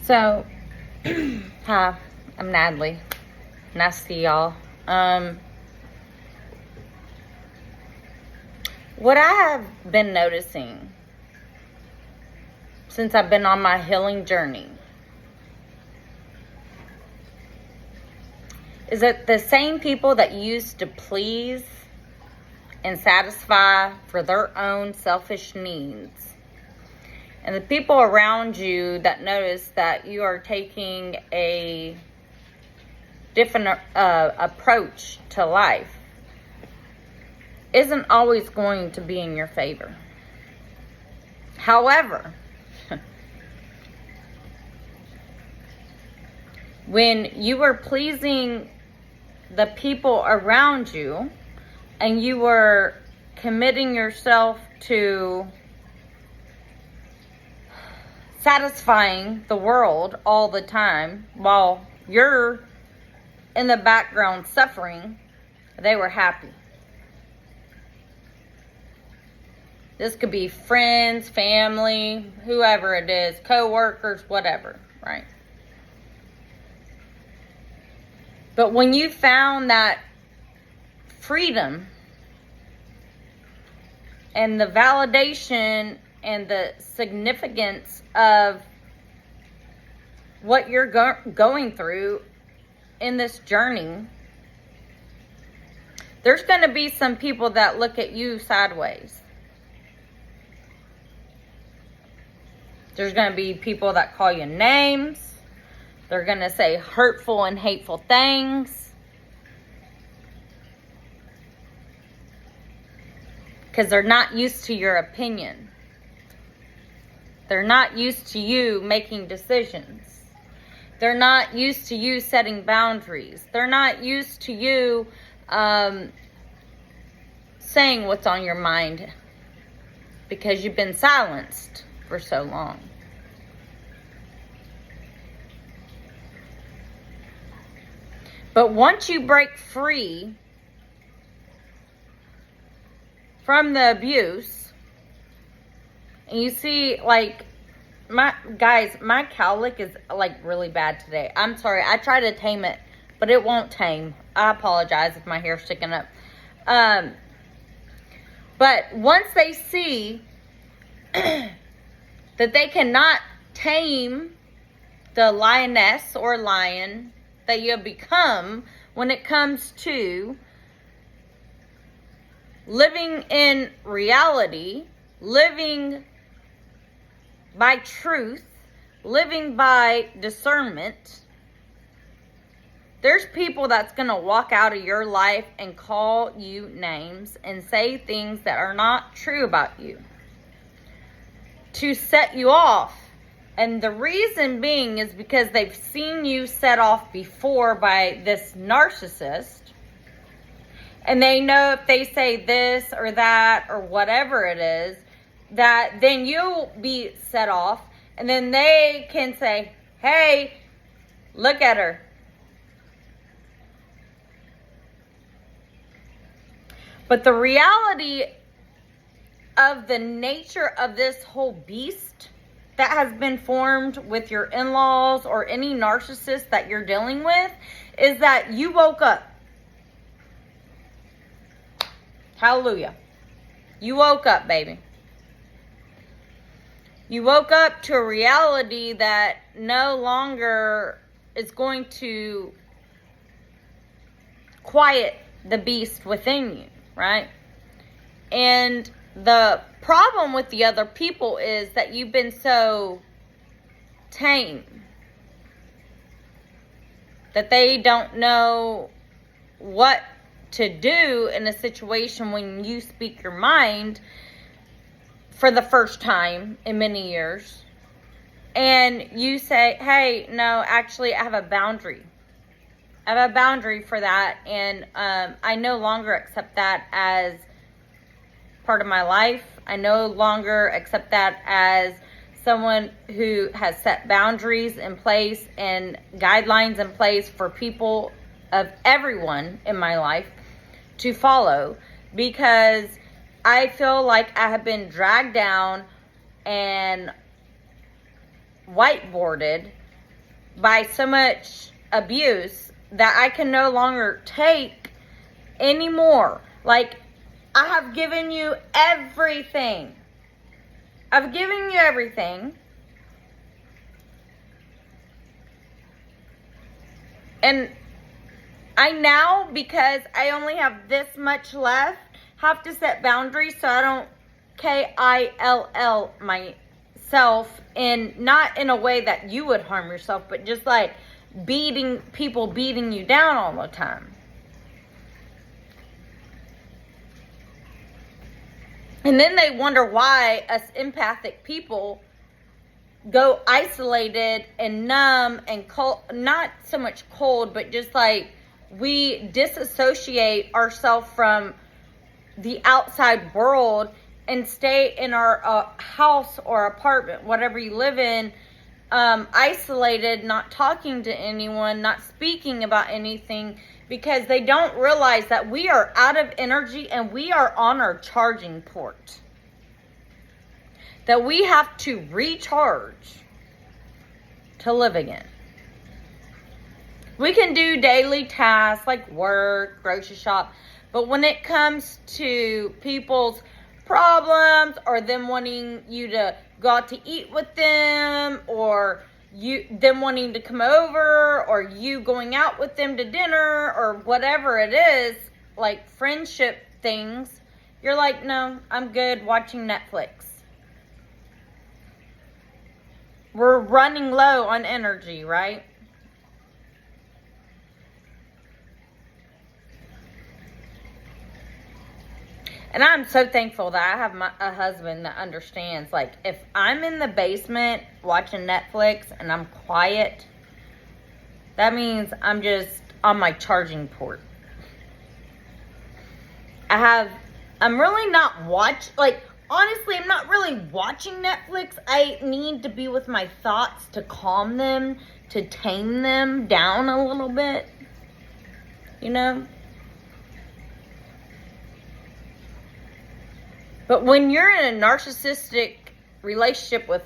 So, hi, I'm Natalie. Nice to see y'all. What I have been noticing since I've been on my healing journey is that the same people that used to please and satisfy for their own selfish needs, and the people around you that notice that you are taking a different approach to life, isn't always going to be in your favor. However, when you are pleasing the people around you and you are committing yourself to satisfying the world all the time while you're in the background suffering, they were happy. This could be friends, family, whoever it is, co-workers, whatever, right? But when you found that freedom and the validation and the significance of what you're going through in this journey, there's going to be some people that look at you sideways. There's going to be people that call you names. They're going to say hurtful and hateful things. Because they're not used to your opinion. They're not used to you making decisions. They're not used to you setting boundaries. They're not used to you saying what's on your mind. Because you've been silenced for so long. But once you break free from the abuse, and you see, like, my cowlick is, like, really bad today. I'm sorry. I try to tame it, but it won't tame. I apologize if my hair's sticking up. But once they see that they cannot tame the lioness or lion that you have become when it comes to living in reality, living by truth, living by discernment, there's people that's going to walk out of your life and call you names and say things that are not true about you to set you off. And the reason being is because they've seen you set off before by this narcissist. And they know if they say this or that or whatever it is, that then you'll be set off. And then they can say, hey, look at her. But the reality of the nature of this whole beast that has been formed with your in-laws or any narcissist that you're dealing with is that you woke up. Hallelujah. You woke up, baby. You woke up to a reality that no longer is going to quiet the beast within you, right? And the problem with the other people is that you've been so tame that they don't know what to do in a situation when you speak your mind for the first time in many years. And you say, hey, no, actually, I have a boundary. I have a boundary for that. And I no longer accept that as part of my life. I no longer accept that as someone who has set boundaries in place and guidelines in place for people of everyone in my life to follow, because I feel like I have been dragged down and whiteboarded by so much abuse that I can no longer take anymore. Like, I have given you everything. I've given you everything. And I now, because I only have this much left, have to set boundaries so I don't kill myself, and not in a way that you would harm yourself, but just like beating you down all the time. And then they wonder why us empathic people go isolated and numb and cold, not so much cold, but just like we disassociate ourselves from the outside world and stay in our house or apartment, whatever you live in, isolated, not talking to anyone, not speaking about anything, because they don't realize that we are out of energy and we are on our charging port. That we have to recharge to live again. We can do daily tasks like work, grocery shop, but when it comes to people's problems or them wanting you to go out to eat with them, or them wanting to come over, or you going out with them to dinner, or whatever it is, like friendship things, you're like, no, I'm good watching Netflix. We're running low on energy, right? And I'm so thankful that I have a husband that understands. Like, if I'm in the basement watching Netflix and I'm quiet, that means I'm just on my charging port. I'm really not honestly, I'm not really watching Netflix. I need to be with my thoughts to calm them, to tame them down a little bit, you know? But when you're in a narcissistic relationship with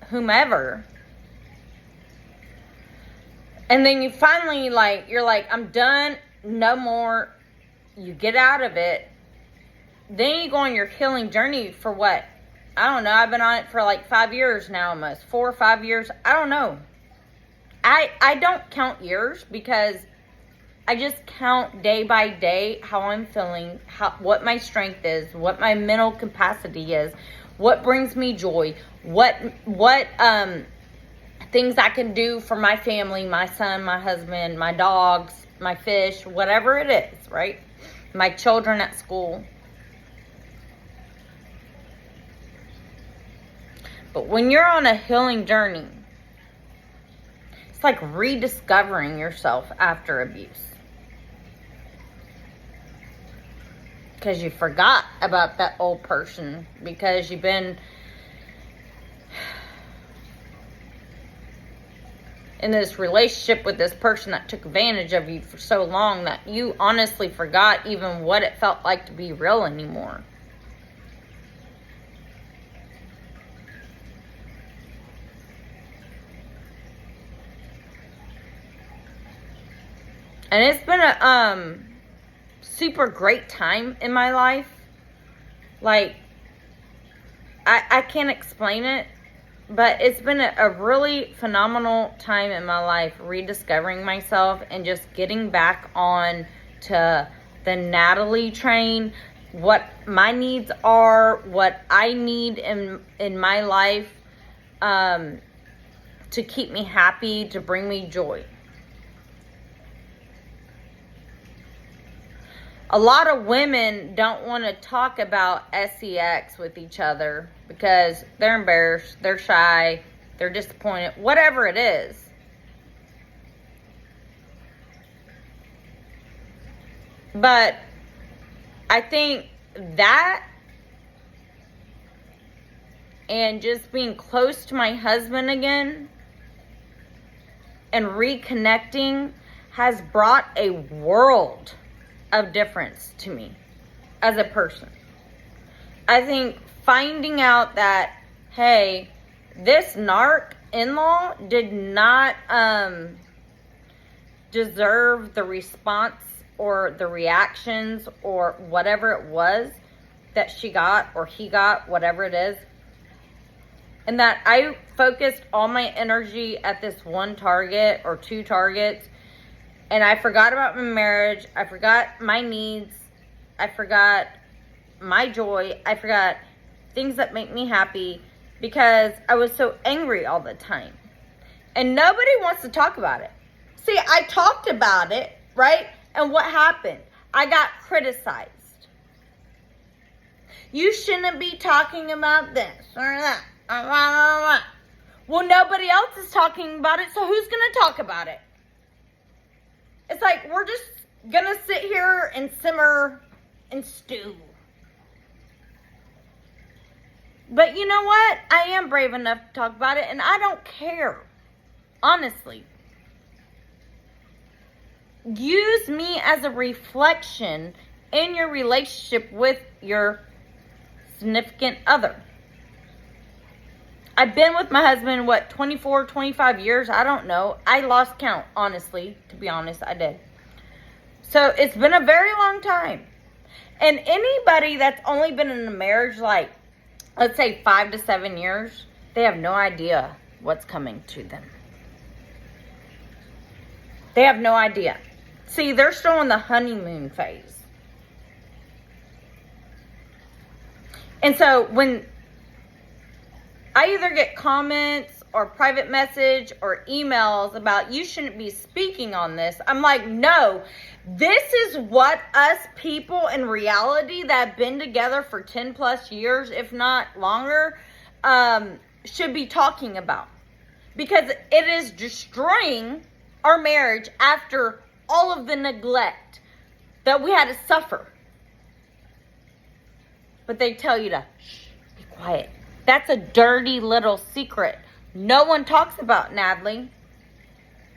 whomever, and then you finally, you're like, I'm done, no more, you get out of it, then you go on your healing journey for what? I don't know. I've been on it for 5 years now, almost 4 or 5 years. I don't know. I don't count years, because I just count day by day how I'm feeling, what my strength is, what my mental capacity is, what brings me joy, what things I can do for my family, my son, my husband, my dogs, my fish, whatever it is, right? My children at school. But when you're on a healing journey, it's like rediscovering yourself after abuse. Because you forgot about that old person, because you've been in this relationship with this person that took advantage of you for so long that you honestly forgot even what it felt like to be real anymore. And it's been a super great time in my life. I can't explain it, but it's been a really phenomenal time in my life, rediscovering myself and just getting back on to the Natalie train, what my needs are, what I need in my life to keep me happy, to bring me joy. A lot of women don't want to talk about sex with each other because they're embarrassed, they're shy, they're disappointed, whatever it is. But I think that, and just being close to my husband again and reconnecting has brought a world of difference to me as a person. I think finding out that, hey, this narc in-law did not deserve the response or the reactions or whatever it was that she got or he got, whatever it is. And that I focused all my energy at this one target or two targets. And I forgot about my marriage. I forgot my needs. I forgot my joy. I forgot things that make me happy because I was so angry all the time. And nobody wants to talk about it. See, I talked about it, right? And what happened? I got criticized. You shouldn't be talking about this or that. Well, nobody else is talking about it, so who's going to talk about it? It's like we're just going to sit here and simmer and stew. But you know what? I am brave enough to talk about it, and I don't care. Honestly. Use me as a reflection in your relationship with your significant other. I've been with my husband, 24, 25 years? I don't know. I lost count, honestly. To be honest, I did. So it's been a very long time. And anybody that's only been in a marriage, like, let's say 5 to 7 years, they have no idea what's coming to them. They have no idea. See, they're still in the honeymoon phase. And so when I either get comments or private message or emails about you shouldn't be speaking on this, I'm like, no, this is what us people in reality that have been together for 10 plus years, if not longer, should be talking about. Because it is destroying our marriage after all of the neglect that we had to suffer. But they tell you to shh, be quiet. That's a dirty little secret. No one talks about, Natalie.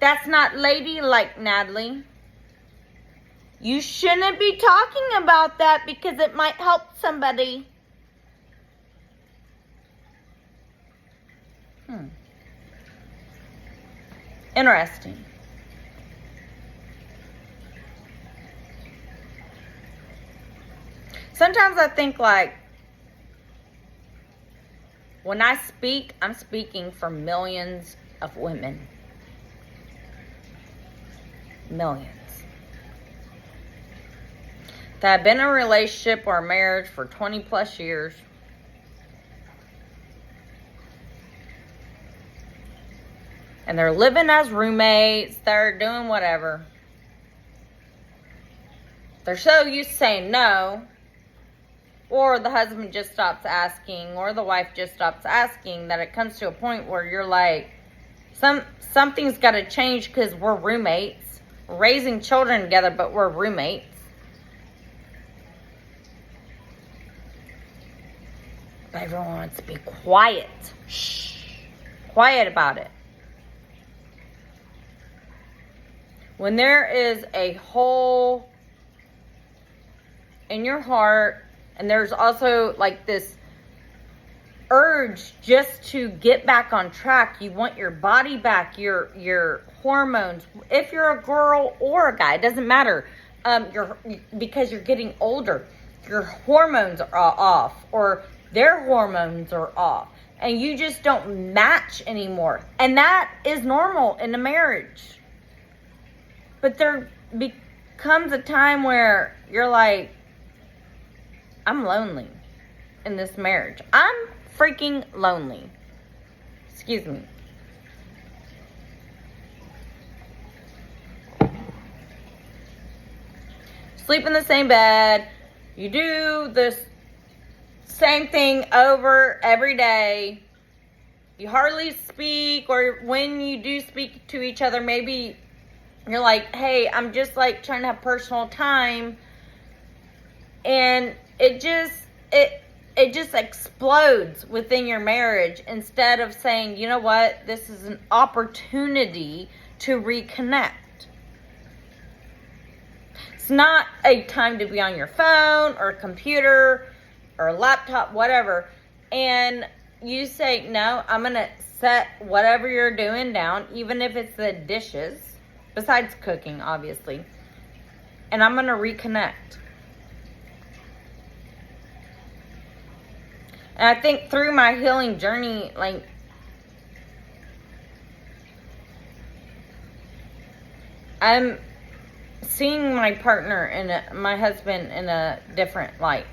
That's not ladylike, Natalie. You shouldn't be talking about that because it might help somebody. Interesting. Sometimes I think like, when I speak, I'm speaking for millions of women. Millions. That have been in a relationship or a marriage for 20 plus years. And they're living as roommates. They're doing whatever. They're so used to saying no. Or the husband just stops asking, or the wife just stops asking, that it comes to a point where you're like, something's got to change because we're roommates. We're raising children together, but we're roommates. But everyone wants to be quiet. Shh. Quiet about it. When there is a hole in your heart, and there's also like this urge just to get back on track. You want your body back, your hormones. If you're a girl or a guy, it doesn't matter. Because you're getting older, your hormones are off, or their hormones are off, and you just don't match anymore. And that is normal in a marriage. But there becomes a time where you're like, I'm lonely in this marriage. I'm freaking lonely. Excuse me. Sleep in the same bed. You do the same thing over every day. You hardly speak, or when you do speak to each other, maybe you're like, hey, I'm just like trying to have personal time. And it just explodes within your marriage, instead of saying, you know what, this is an opportunity to reconnect. It's not a time to be on your phone or computer or laptop, whatever. And you say, no, I'm going to set whatever you're doing down, even if it's the dishes, besides cooking, obviously. And I'm going to reconnect. And I think through my healing journey, like, I'm seeing my partner and my husband in a different light.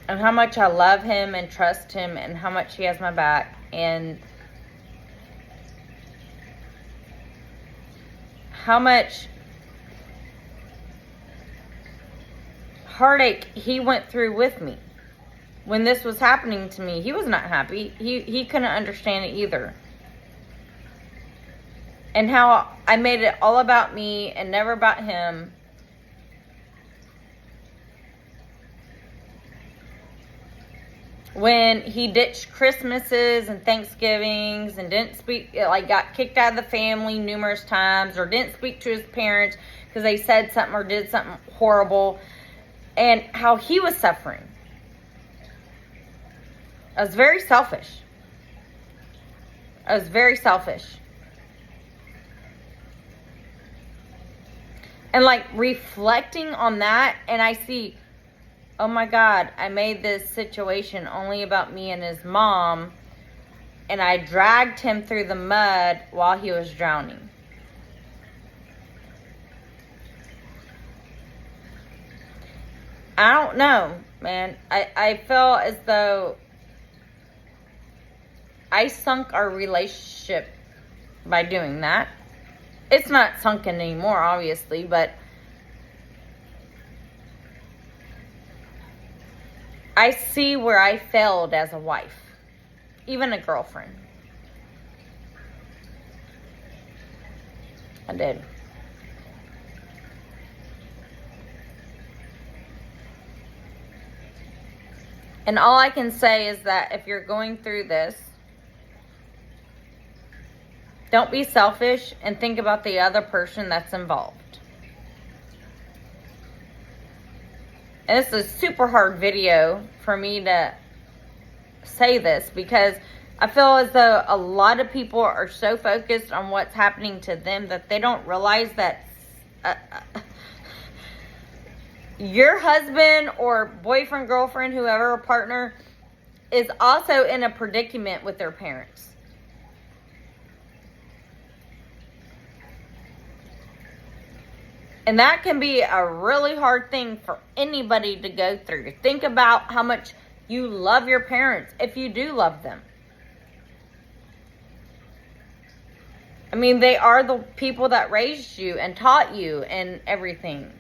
And how much I love him and trust him and how much he has my back. And how much heartache he went through with me. When this was happening to me, he was not happy. He couldn't understand it either. And how I made it all about me and never about him. When he ditched Christmases and Thanksgivings and didn't speak, like got kicked out of the family numerous times, or didn't speak to his parents because they said something or did something horrible, and how he was suffering. I was very selfish. I was very selfish. And like reflecting on that, and I see, oh my God, I made this situation only about me and his mom, and I dragged him through the mud while he was drowning. I don't know, man. I feel as though I sunk our relationship by doing that. It's not sunken anymore, obviously, but I see where I failed as a wife, even a girlfriend. I did. And all I can say is that if you're going through this, don't be selfish and think about the other person that's involved. And this is a super hard video for me to say this, because I feel as though a lot of people are so focused on what's happening to them that they don't realize that your husband or boyfriend, girlfriend, whoever, partner, is also in a predicament with their parents. And that can be a really hard thing for anybody to go through. Think about how much you love your parents, if you do love them. I mean, they are the people that raised you and taught you and everything.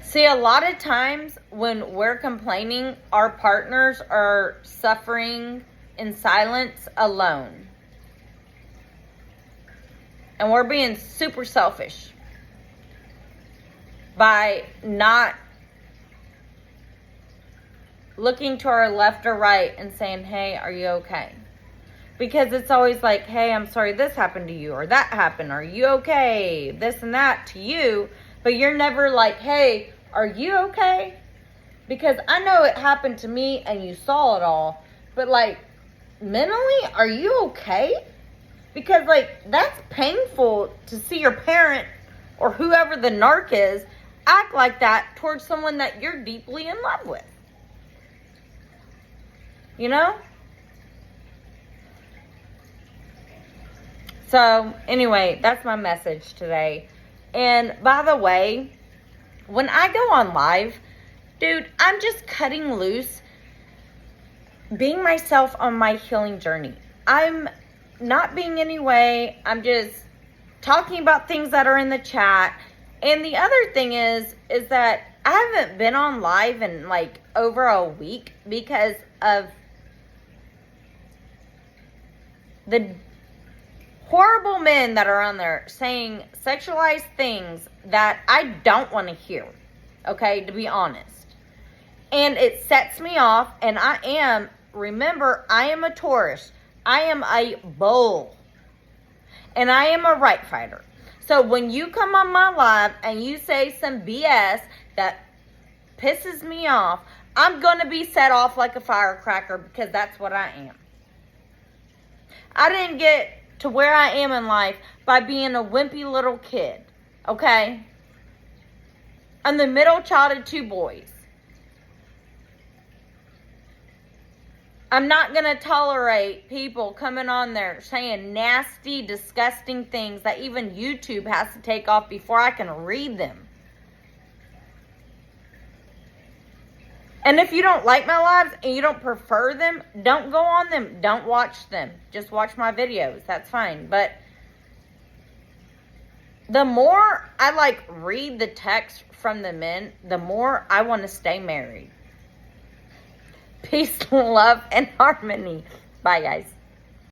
See, a lot of times when we're complaining, our partners are suffering in silence alone. And we're being super selfish by not looking to our left or right and saying, hey, are you okay? Because it's always like, hey, I'm sorry this happened to you, or that happened, are you okay? This and that to you. But you're never like, hey, are you okay? Because I know it happened to me and you saw it all. But like, mentally, are you okay? Because like, that's painful to see your parent or whoever the narc is act like that towards someone that you're deeply in love with. You know? So anyway, that's my message today. And by the way, when I go on live, dude, I'm just cutting loose, being myself on my healing journey. I'm not being any way. I'm just talking about things that are in the chat. And the other thing is that I haven't been on live in like over a week because of the horrible men that are on there saying sexualized things that I don't want to hear, okay, to be honest. And it sets me off, and remember, I am a Taurus. I am a bull. And I am a right fighter. So when you come on my live and you say some BS that pisses me off, I'm going to be set off like a firecracker because that's what I am. I didn't get to where I am in life by being a wimpy little kid, okay? I'm the middle child of 2 boys. I'm not going to tolerate people coming on there saying nasty, disgusting things that even YouTube has to take off before I can read them. And if you don't like my lives and you don't prefer them, don't go on them. Don't watch them. Just watch my videos. That's fine. But the more I read the text from the men, the more I want to stay married. Peace, love, and harmony. Bye, guys.